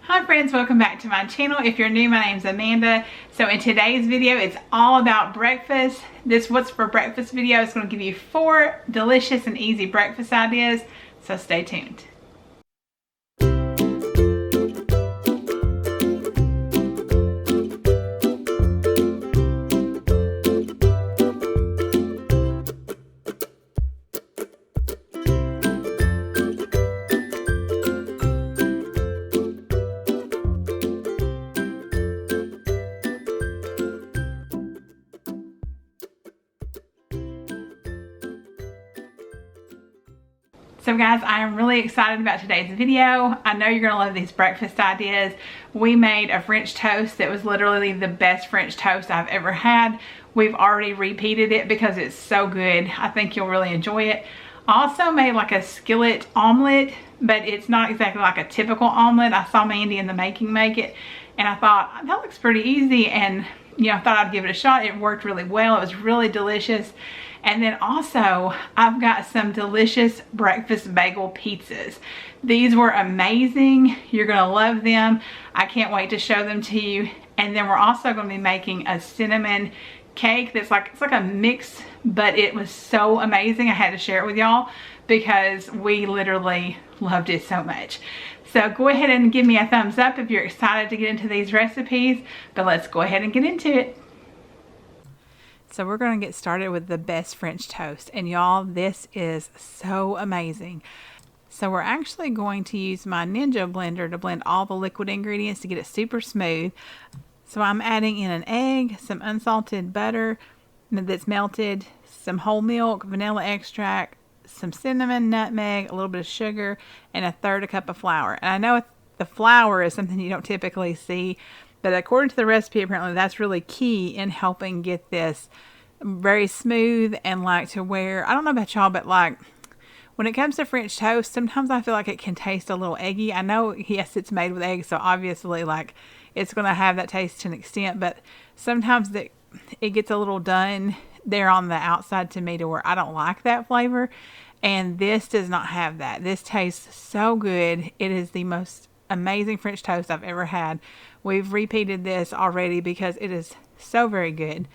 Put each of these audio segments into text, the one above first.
Hi friends, welcome back to my channel. If you're new, my name's Amanda. So in today's video, it's all about breakfast. This What's for Breakfast video is going to give you 4 delicious and easy breakfast ideas. So stay tuned. So guys, I am really excited about today's video. I know you're gonna love these breakfast ideas. We made a French toast that was literally the best French toast I've ever had. We've already repeated it because it's so good. I think you'll really enjoy it. I also made like a skillet omelet, but it's not exactly like a typical omelet. I saw Mandy in the making make it, and I thought, that looks pretty easy, and I thought I'd give it a shot. It worked really well. It was really delicious. And then also, I've got some delicious breakfast bagel pizzas. These were amazing. You're gonna love them. I can't wait to show them to you. And then we're also gonna be making a cinnamon cake that's like, it's like a mix, but it was so amazing. I had to share it with y'all because we literally loved it so much. So go ahead and give me a thumbs up if you're excited to get into these recipes, but let's go ahead and get into it. So we're going to get started with the best French toast, and y'all, this is so amazing. So we're actually going to use my Ninja blender to blend all the liquid ingredients to get it super smooth. So I'm adding in an egg, some unsalted butter that's melted, some whole milk, vanilla extract, some cinnamon, nutmeg, a little bit of sugar, and 1/3 cup of flour. And I know the flour is something you don't typically see, but according to the recipe, apparently that's really key in helping get this very smooth and like to where, I don't know about y'all, but like when it comes to French toast, sometimes I feel like it can taste a little eggy. I know, yes, it's made with eggs, so obviously like it's going to have that taste to an extent, but sometimes it gets a little done there on the outside to me to where I don't like that flavor. And this does not have that. This tastes so good. It is the most amazing French toast I've ever had. We've repeated this already because it is so very good.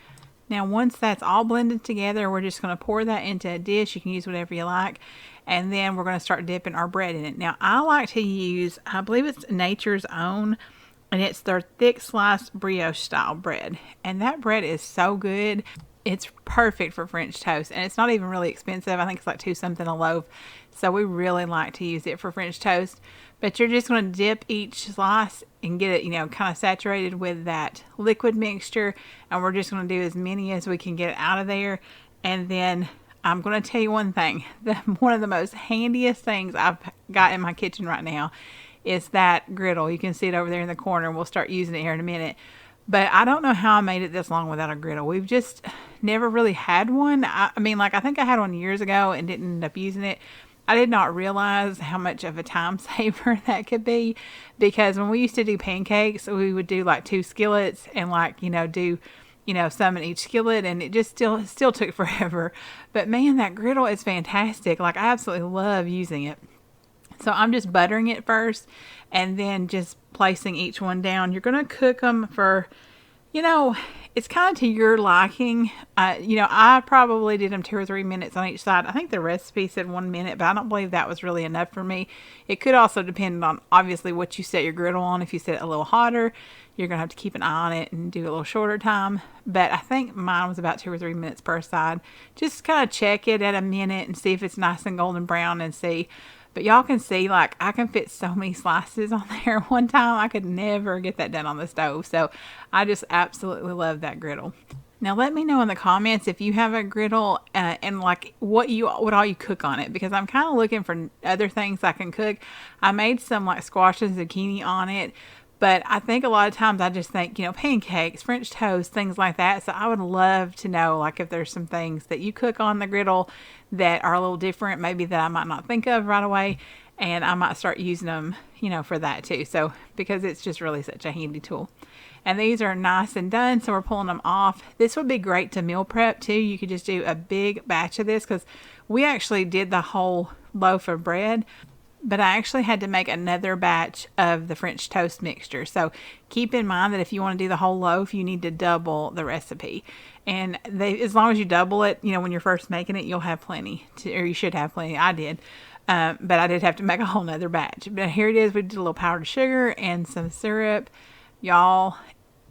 Now once that's all blended together, we're just going to pour that into a dish. You can use whatever you like, and then we're going to start dipping our bread in it. Now I like to use, I believe it's Nature's Own, and it's their thick sliced brioche style bread, and that bread is so good. It's perfect for French toast, and it's not even really expensive. I think it's like $2 something a loaf. So we really like to use it for French toast. But you're just going to dip each slice and get it, kind of saturated with that liquid mixture. And we're just going to do as many as we can get out of there. And then I'm going to tell you one thing. One of the most handiest things I've got in my kitchen right now is that griddle. You can see it over there in the corner. We'll start using it here in a minute. But I don't know how I made it this long without a griddle. We've just never really had one. I mean, like, I think I had one years ago and didn't end up using it. I did not realize how much of a time saver that could be, because when we used to do pancakes, we would do like 2 skillets and like, do, some in each skillet, and it just still took forever. But man, that griddle is fantastic. Like, I absolutely love using it. So I'm just buttering it first and then just placing each one down. You're going to cook them for, it's kind of to your liking. I probably did them 2 or 3 minutes on each side. I think the recipe said 1 minute, but I don't believe that was really enough for me. It could also depend on obviously what you set your griddle on. If you set it a little hotter, you're going to have to keep an eye on it and do a little shorter time. But I think mine was about 2 or 3 minutes per side. Just kind of check it at a minute and see if it's nice and golden brown and see. But y'all can see, like, I can fit so many slices on there one time. I could never get that done on the stove. So I just absolutely love that griddle. Now let me know in the comments if you have a griddle and like what all you cook on it, because I'm kind of looking for other things I can cook. I made some like squash and zucchini on it, but I think a lot of times I just think, pancakes, French toast, things like that. So I would love to know, like, if there's some things that you cook on the griddle that are a little different, maybe that I might not think of right away, and I might start using them, for that too. So, because it's just really such a handy tool. And these are nice and done, so we're pulling them off. This would be great to meal prep too. You could just do a big batch of this, because we actually did the whole loaf of bread. but I actually had to make another batch of the French toast mixture. So keep in mind that if you want to do the whole loaf, you need to double the recipe. And as long as you double it, you know, when you're first making it, you'll have plenty, or you should have plenty. I did. But I did have to make a whole nother batch. But here it is. We did a little powdered sugar and some syrup. Y'all,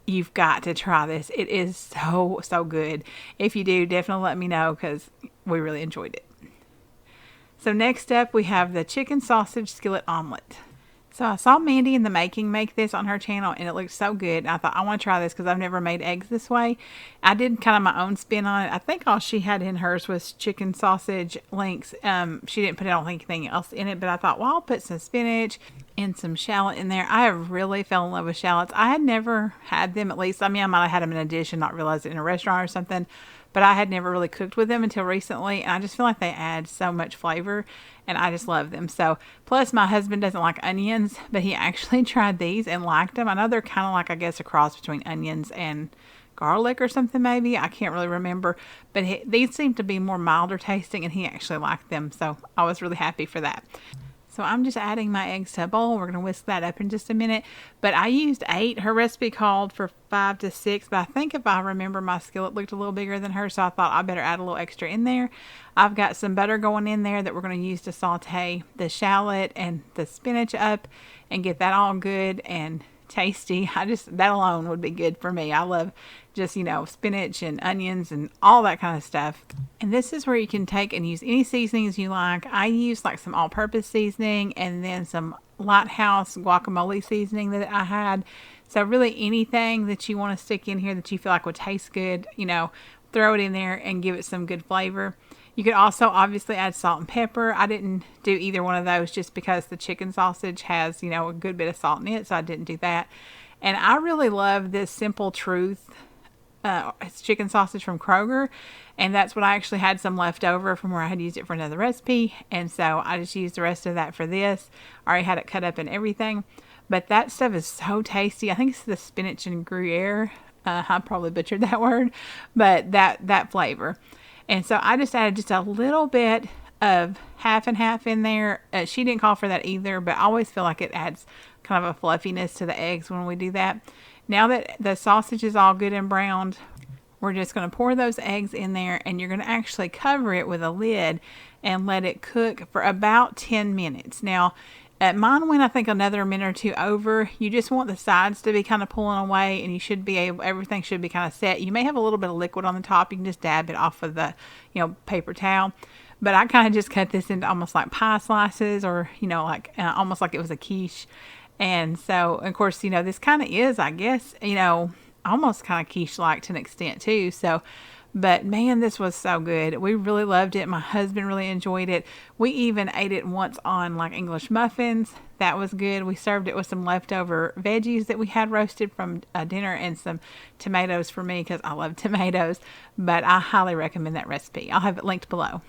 you've got to try this. It is so good. If you do, definitely let me know because we really enjoyed it. So next up, we have the chicken sausage skillet omelet. So I saw Mandy in the making make this on her channel, and it looked so good. I thought, I want to try this because I've never made eggs this way. I did kind of my own spin on it. I think all she had in hers was chicken sausage links. She didn't put, I don't think, anything else in it, but I thought, well, I'll put some spinach and some shallot in there. I really fell in love with shallots. I had never had them, at least. I mean, I might have had them in a dish and not realized it in a restaurant or something, but I had never really cooked with them until recently, and I just feel like they add so much flavor, and I just love them. So, plus my husband doesn't like onions, but he actually tried these and liked them. I know they're kind of like, I guess, a cross between onions and garlic or something maybe. I can't really remember, but these seem to be more milder tasting, and he actually liked them, so I was really happy for that. So I'm just adding my eggs to a bowl. We're going to whisk that up in just a minute. But I used 8. Her recipe called for 5 to 6. But I think if I remember, my skillet looked a little bigger than hers. So I thought I better add a little extra in there. I've got some butter going in there that we're going to use to saute the shallot and the spinach up and get that all good and tasty. That alone would be good for me. I love just, you know, spinach and onions and all that kind of stuff. And this is where you can take and use any seasonings you like. I use like some all-purpose seasoning and then some Lighthouse guacamole seasoning that I had. So really anything that you want to stick in here that you feel like would taste good, you know, throw it in there and give it some good flavor. You could also obviously add salt and pepper. I didn't do either one of those just because the chicken sausage has, you know, a good bit of salt in it, so I didn't do that. And I really love this Simple Truth it's chicken sausage from Kroger, and that's what I actually had some left over from where I had used it for another recipe, and so I just used the rest of that for this. I already had it cut up and everything, but that stuff is so tasty. I think it's the spinach and Gruyere. I probably butchered that word, but that flavor. And so I just added just a little bit of half and half in there. She didn't call for that either, but I always feel like it adds kind of a fluffiness to the eggs when we do that. Now that the sausage is all good and browned, we're just going to pour those eggs in there, and you're going to actually cover it with a lid and let it cook for about 10 minutes. Now, mine went, I think, another minute or two over. You just want the sides to be kind of pulling away, and you should be able, everything should be kind of set. You may have a little bit of liquid on the top. You can just dab it off of the, you know, paper towel. But I kind of just cut this into almost like pie slices, or, you know, like almost like it was a quiche. And so, of course, you know, this kind of is, I guess, you know, almost kind of quiche-like to an extent too. So, but man, this was so good. We really loved it. My husband really enjoyed it. We even ate it once on like English muffins. That was good. We served it with some leftover veggies that we had roasted from dinner and some tomatoes for me because I love tomatoes. But I highly recommend that recipe. I'll have it linked below.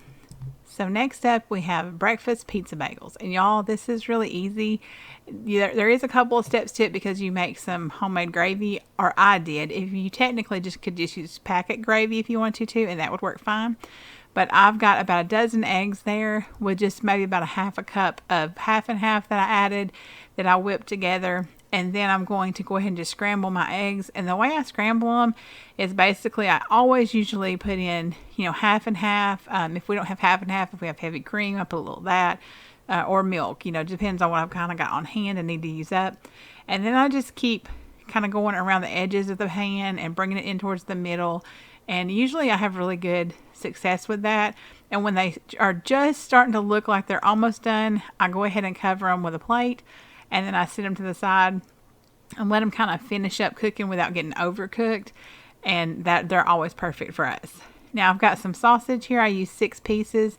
So next up, we have breakfast pizza bagels. And y'all, this is really easy. There is a couple of steps to it because you make some homemade gravy, or I did. If you technically could just use packet gravy if you wanted to, and that would work fine. But I've got about a dozen eggs there with just maybe about a half a cup of half and half that I added that I whipped together. And then I'm going to go ahead and just scramble my eggs. And the way I scramble them is basically I always usually put in, you know, half and half. If we don't have half and half, if we have heavy cream, I put a little of that. Or milk, you know, depends on what I've kind of got on hand and need to use up. And then I just keep kind of going around the edges of the pan and bringing it in towards the middle. And usually I have really good success with that. And when they are just starting to look like they're almost done, I go ahead and cover them with a plate. And then I set them to the side and let them kind of finish up cooking without getting overcooked. And that they're always perfect for us. Now I've got some sausage here. I use 6 pieces.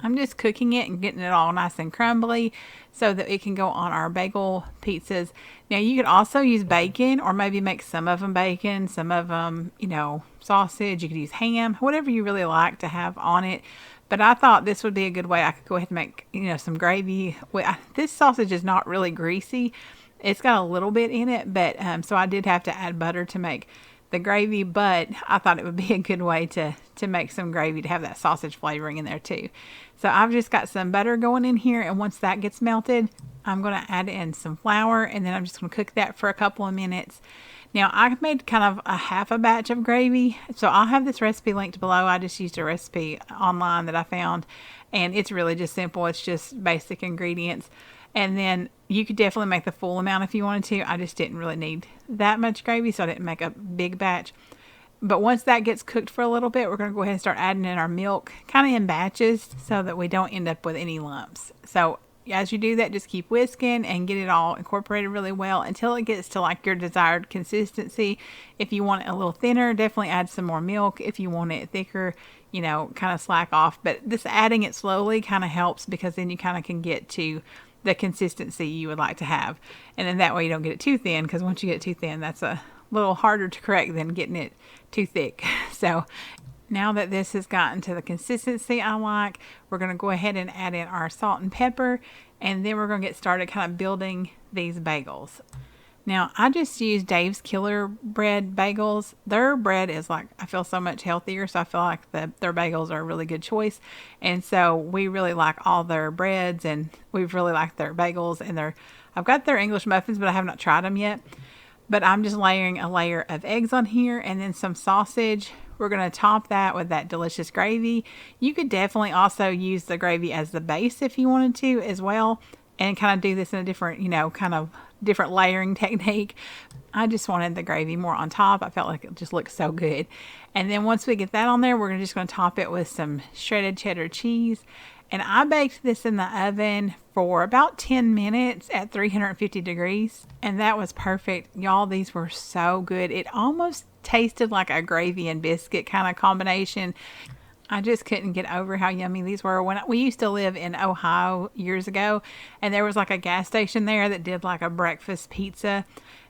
I'm just cooking it and getting it all nice and crumbly so that it can go on our bagel pizzas. Now you could also use bacon, or maybe make some of them bacon, some of them, you know, sausage. You could use ham, whatever you really like to have on it. But I thought this would be a good way. I could go ahead and make, you know, some gravy. This sausage is not really greasy. It's got a little bit in it, but so I did have to add butter to make the gravy, but I thought it would be a good way to make some gravy to have that sausage flavoring in there too. So I've just got some butter going in here, and once that gets melted, I'm going to add in some flour, and then I'm just going to cook that for a couple of minutes. Now, I've made kind of a half a batch of gravy, so I'll have this recipe linked below. I just used a recipe online that I found, and it's really just simple. It's just basic ingredients. And then you could definitely make the full amount if you wanted to. I just didn't really need that much gravy, so I didn't make a big batch. But once that gets cooked for a little bit, we're going to go ahead and start adding in our milk, kind of in batches, so that we don't end up with any lumps. So as you do that, just keep whisking and get it all incorporated really well until it gets to like your desired consistency. If you want it a little thinner, definitely add some more milk. If you want it thicker, you know, kind of slack off. But this adding it slowly kind of helps, because then you kind of can get to the consistency you would like to have. And then that way you don't get it too thin, because once you get it too thin, that's a little harder to correct than getting it too thick. So now that this has gotten to the consistency I like, we're going to go ahead and add in our salt and pepper, and then we're going to get started kind of building these bagels. Now, I just use Dave's Killer Bread bagels. Their bread is like, I feel so much healthier, so I feel like their bagels are a really good choice. And so we really like all their breads, and we've really liked their bagels, and I've got their English muffins, but I have not tried them yet. But I'm just layering a layer of eggs on here, and then some sausage. We're going to top that with that delicious gravy. You could definitely also use the gravy as the base if you wanted to as well, and kind of do this in a different, you know, kind of different layering technique. I just wanted the gravy more on top. I felt like it just looked so good. And then once we get that on there, we're just going to top it with some shredded cheddar cheese. And I baked this in the oven for about 10 minutes at 350 degrees. And that was perfect. Y'all, these were so good. It almost tasted like a gravy and biscuit kind of combination. I just couldn't get over how yummy these were. When we used to live in Ohio years ago, and there was like a gas station there that did like a breakfast pizza.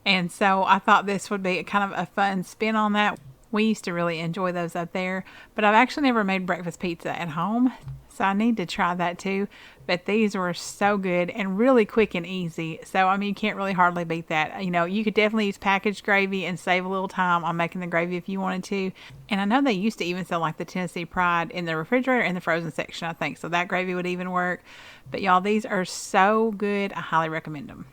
And so I thought this would be kind of a fun spin on that. We used to really enjoy those up there, but I've actually never made breakfast pizza at home, so I need to try that too. But these were so good and really quick and easy. So, I mean, you can't really hardly beat that. You know, you could definitely use packaged gravy and save a little time on making the gravy if you wanted to. And I know they used to even sell like the Tennessee Pride in the refrigerator in the frozen section, I think. So that gravy would even work. But y'all, these are so good. I highly recommend them.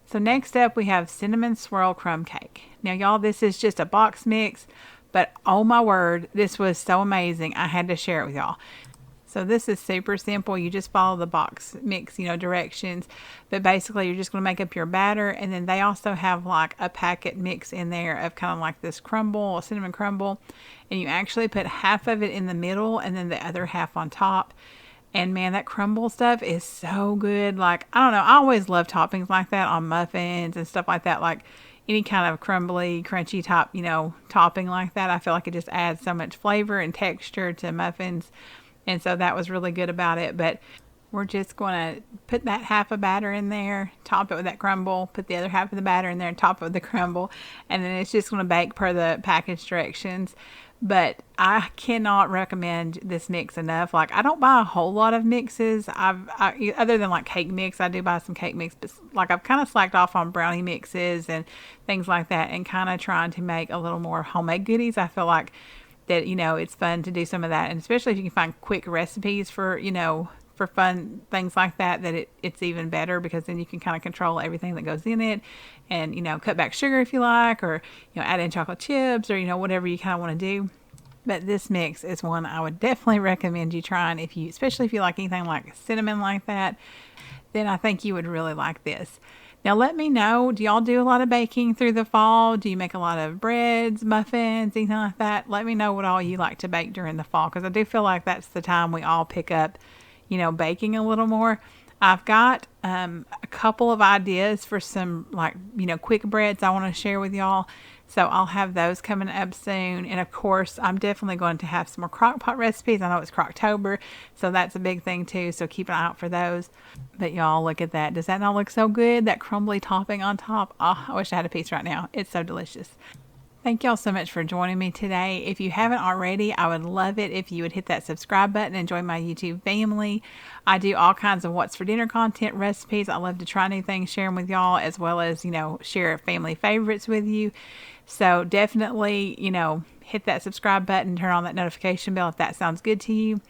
So next up, we have cinnamon swirl crumb cake. Now, y'all, this is just a box mix, but oh my word, this was so amazing. I had to share it with y'all. So this is super simple. You just follow the box mix, you know, directions. But basically, you're just going to make up your batter. And then they also have like a packet mix in there of kind of like this crumble, a cinnamon crumble. And you actually put half of it in the middle and then the other half on top. And man, that crumble stuff is so good. Like, I don't know, I always love toppings like that on muffins and stuff like that. Like any kind of crumbly, crunchy top, you know, topping like that. I feel like it just adds so much flavor and texture to muffins. And so that was really good about it. But we're just going to put that half of batter in there, top it with that crumble, put the other half of the batter in there and top it with the crumble. And then it's just going to bake per the package directions. But I cannot recommend this mix enough. Like, I don't buy a whole lot of mixes. Other than like cake mix, I do buy some cake mix. But like, I've kind of slacked off on brownie mixes and things like that, and kind of trying to make a little more homemade goodies. I feel like that, you know, it's fun to do some of that, and especially if you can find quick recipes for, you know, for fun things like that, it's even better, because then you can kind of control everything that goes in it, and, you know, cut back sugar if you like, or, you know, add in chocolate chips, or, you know, whatever you kind of want to do. But this mix is one I would definitely recommend you trying, especially if you like anything like cinnamon like that. Then I think you would really like this. Now let me know, do y'all do a lot of baking through the fall? Do you make a lot of breads, muffins, anything like that? Let me know what all you like to bake during the fall, because I do feel like that's the time we all pick up, you know, baking a little more. I've got a couple of ideas for some, like, you know, quick breads I want to share with y'all. So I'll have those coming up soon. And of course, I'm definitely going to have some more crock pot recipes. I know it's Crocktober, so that's a big thing too. So keep an eye out for those. But y'all, look at that. Does that not look so good? That crumbly topping on top. Oh, I wish I had a piece right now. It's so delicious. Thank y'all so much for joining me today. If you haven't already, I would love it if you would hit that subscribe button and join my YouTube family. I do all kinds of what's for dinner content, recipes. I love to try new things, share them with y'all, as well as, you know, share family favorites with you. So definitely, you know, hit that subscribe button, turn on that notification bell if that sounds good to you.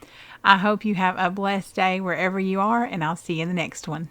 I hope you have a blessed day wherever you are, and I'll see you in the next one.